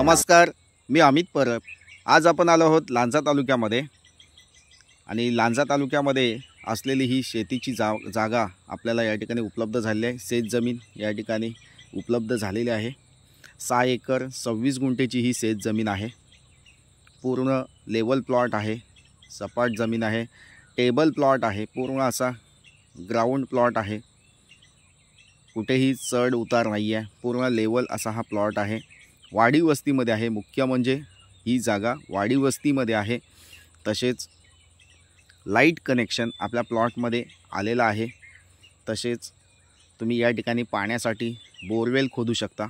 नमस्कार, मी अमित परब। आज आपण आलो आहोत लांजा तालुक्यामध्ये आणि लांजा तालुक्यामध्ये असलेली ही शेतीची जागा आपल्याला या ठिकाणी उपलब्ध झालेली आहे। शेत जमीन या ठिकाणी उपलब्ध झालेली आहे। 6 एकर 26 गुंठेची ही शेत जमीन आहे। पूर्ण लेवल प्लॉट आहे, सपाट जमीन आहे, टेबल प्लॉट आहे, पूर्ण असा ग्राउंड प्लॉट आहे। कुठेही चढ उतार नाही आहे, पूर्ण लेवल असा हा प्लॉट आहे। वाडी वस्तीमध्ये आहे। मुख्य म्हणजे ही जागा वाडी वस्तीमध्ये आहे। तसेच लाईट कनेक्शन आपल्या प्लॉटमध्ये आलेला आहे। तसेच तुम्ही या ठिकाणी पाण्यासाठी बोरवेल खोदू शकता।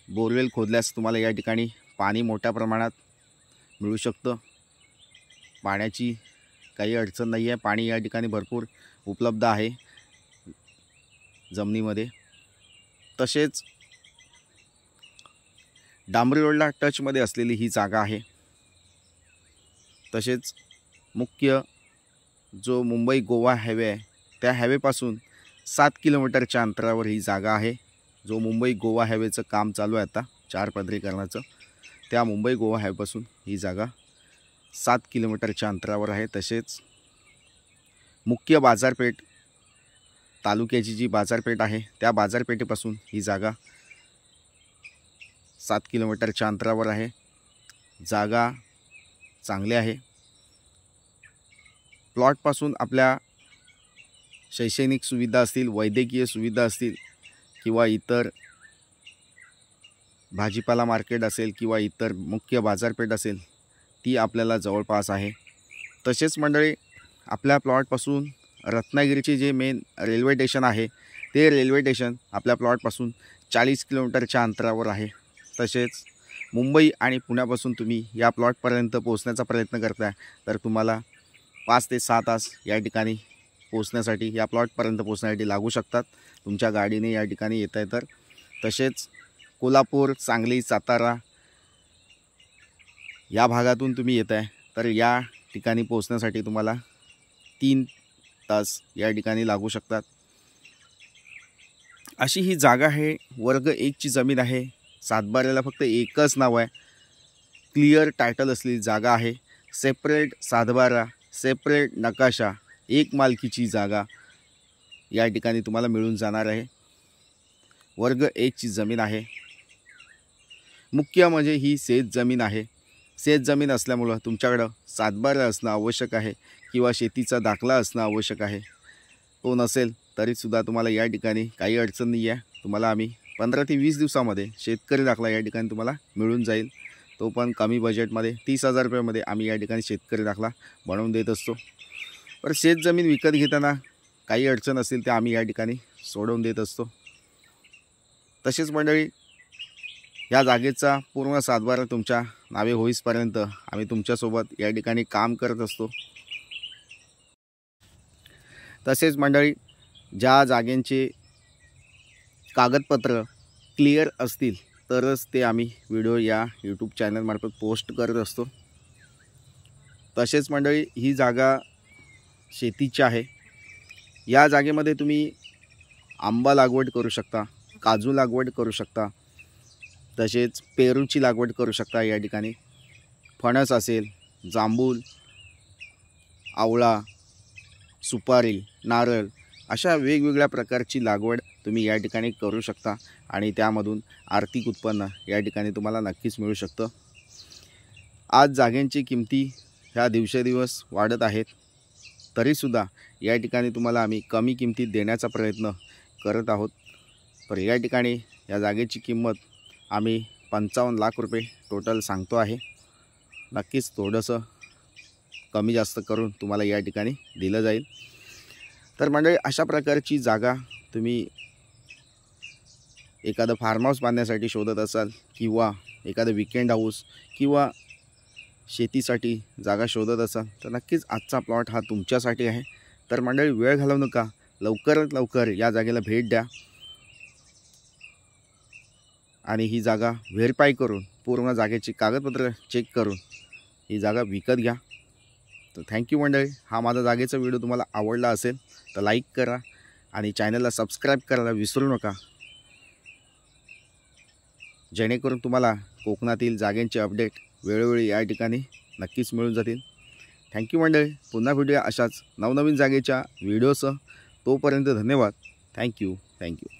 बोरवेल खोदल्यास तुम्हाला या ठिकाणी पाणी मोठ्या प्रमाणात मिळू शकतं। पाण्याची काही अडचण नाही आहे, पाणी या ठिकाणी भरपूर उपलब्ध आहे जमिनीमध्ये। तसेच डांबरी रोडला टचमध्ये असलेली ही जागा आहे। तसेच मुख्य जो मुंबई गोवा हायवे आहे त्या हायवेपासून 7 किलोमीटरच्या अंतरावर ही जागा आहे। जो मुंबई गोवा हायवेचं काम चालू आहे आता 4 पदरीकरणाचं, त्या मुंबई गोवा हायवेपासून ही जागा 7 किलोमीटरच्या अंतरावर आहे। तसेच मुख्य बाजारपेठ तालुक्याची जी बाजारपेठ आहे त्या बाजारपेठेपासून ही जागा 7 किलोमीटरच्या अंतरावर आहे। जागा चांगली आहे। प्लॉटपासून आपल्या शैक्षणिक सुविधा असतील, वैद्यकीय सुविधा असतील किंवा इतर भाजीपाला मार्केट असेल किंवा इतर मुख्य बाजारपेठ असेल ती आपल्याला जवळपास आहे। तसेच मंडळी, आपल्या प्लॉटपासून रत्नागिरीचे जे मेन रेल्वे स्टेशन आहे ते रेल्वे स्टेशन आपल्या प्लॉटपासून 40 किलोमीटरच्या अंतरावर आहे। तसेच मुंबई आणि पुण्यापासून तुम्ही या प्लॉटपर्यंत पोहोचण्याचा प्रयत्न करताय तर तुम्हाला 5 ते 6 तास या ठिकाणी पोहोचण्यासाठी, या प्लॉटपर्यंत पोहोचण्यासाठी लागू शकतात तुमच्या गाडीने या ठिकाणी येत आहे तर। तसेच कोल्हापूर, सांगली, सातारा या भागातून तुम्ही येत आहे तर या ठिकाणी पोहोचण्यासाठी तुम्हाला 3 तास या ठिकाणी लागू शकतात। अशी ही जागा आहे। वर्ग 1 ची जमीन आहे। सातबाऱ्याला फक्त एकच नाव आहे। क्लिअर टायटल असलेली जागा आहे। सेपरेट सातबारा, सेपरेट नकाशा, एक मालकीची जागा या ठिकाणी तुम्हाला मिळून जाणार आहे। वर्ग 1 ची जमीन आहे। मुख्य म्हणजे ही शेत जमीन आहे। शेत जमीन असल्यामुळं तुमच्याकडं सातबारा असणं आवश्यक आहे किंवा शेतीचा दाखला असणं आवश्यक आहे। तो नसेल तरीसुद्धा तुम्हाला या ठिकाणी काही अडचण नाही आहे। तुम्हाला आम्ही 15 ते 20 दिवसामध्ये शेतकरी दाखला या ठिकाणी तुम्हाला मिळून जाईल। तो पण कमी बजेटमध्ये 30,000 रुपयामध्ये आम्ही या ठिकाणी शेतकरी दाखला बनवून देत असतो। पण शेत जमीन विकत घेताना काही अडचण असेल ते आम्ही या ठिकाणी सोडवून देत असतो। तसेच मंडळी, या जागेचा पूर्ण सातबारा तुमच्या नावे होईपर्यंत आम्ही तुमच्यासोबत या ठिकाणी काम करत असतो। तसेच मंडळी, ज्या जागेंचे कागदपत्र क्लिअर असतील तरच ते आम्ही व्हिडिओ या यूट्यूब चॅनलमार्फत पोस्ट करत असतो। तसेच मंडळी, ही जागा शेतीची आहे। या जागेमध्ये तुम्ही आंबा लागवड करू शकता, काजू लागवड करू शकता, तसेच पेरूची लागवड करू शकता। या ठिकाणी फणस असेल, जांभूळ, आवळा, सुपारी, नारळ अशा वेगवेगळ्या प्रकारची लागवड तुम्ही या ठिकाणी करू शकता आणि त्यामधून आर्थिक उत्पन्न या ठिकाणी तुम्हाला नक्कीच मिळू शकतं। आज जागांची किमती ह्या दिवसेदिवस वाढत आहेत, तरीसुद्धा या ठिकाणी तुम्हाला आम्ही कमी किमतीत देण्याचा प्रयत्न करत आहोत। तर या ठिकाणी या जागेची किंमत आम्ही 55 लाख रुपये टोटल सांगतो आहे। नक्कीच थोडंसं कमी जास्त करून तुम्हाला या ठिकाणी दिलं जाईल। तर मंडळी, अशा प्रकारची जागा तुम्ही एखादं फार्म हाऊस बांधण्यासाठी शोधत असाल किंवा एखादं वीकेंड हाऊस किंवा शेतीसाठी जागा शोधत असाल तर नक्कीच आजचा प्लॉट हा तुमच्यासाठी आहे। तर मंडळी, वेळ घालवू नका, लवकरात लवकर या जागेला भेट द्या आणि ही जागा व्हेरीफाय करून, पूर्ण जागेची कागदपत्र चेक करून ही जागा विकत घ्या। तर थँक्यू मंडळी। हा माझा जागेचा व्हिडिओ तुम्हाला आवडला असेल तर लाईक करा आणि चॅनलला सबस्क्राईब करायला विसरू नका। जेणेकरून तुम्हाला कोकणातील जागेंचे अपडेट वेळोवेळी या ठिकाणी नक्कीच मिळून जातील. थँक्यू मंडळी. पुन्हा भेटूया अशाच नवनवीन जागेच्या व्हिडिओसह. तोपर्यंत धन्यवाद. थँक्यू.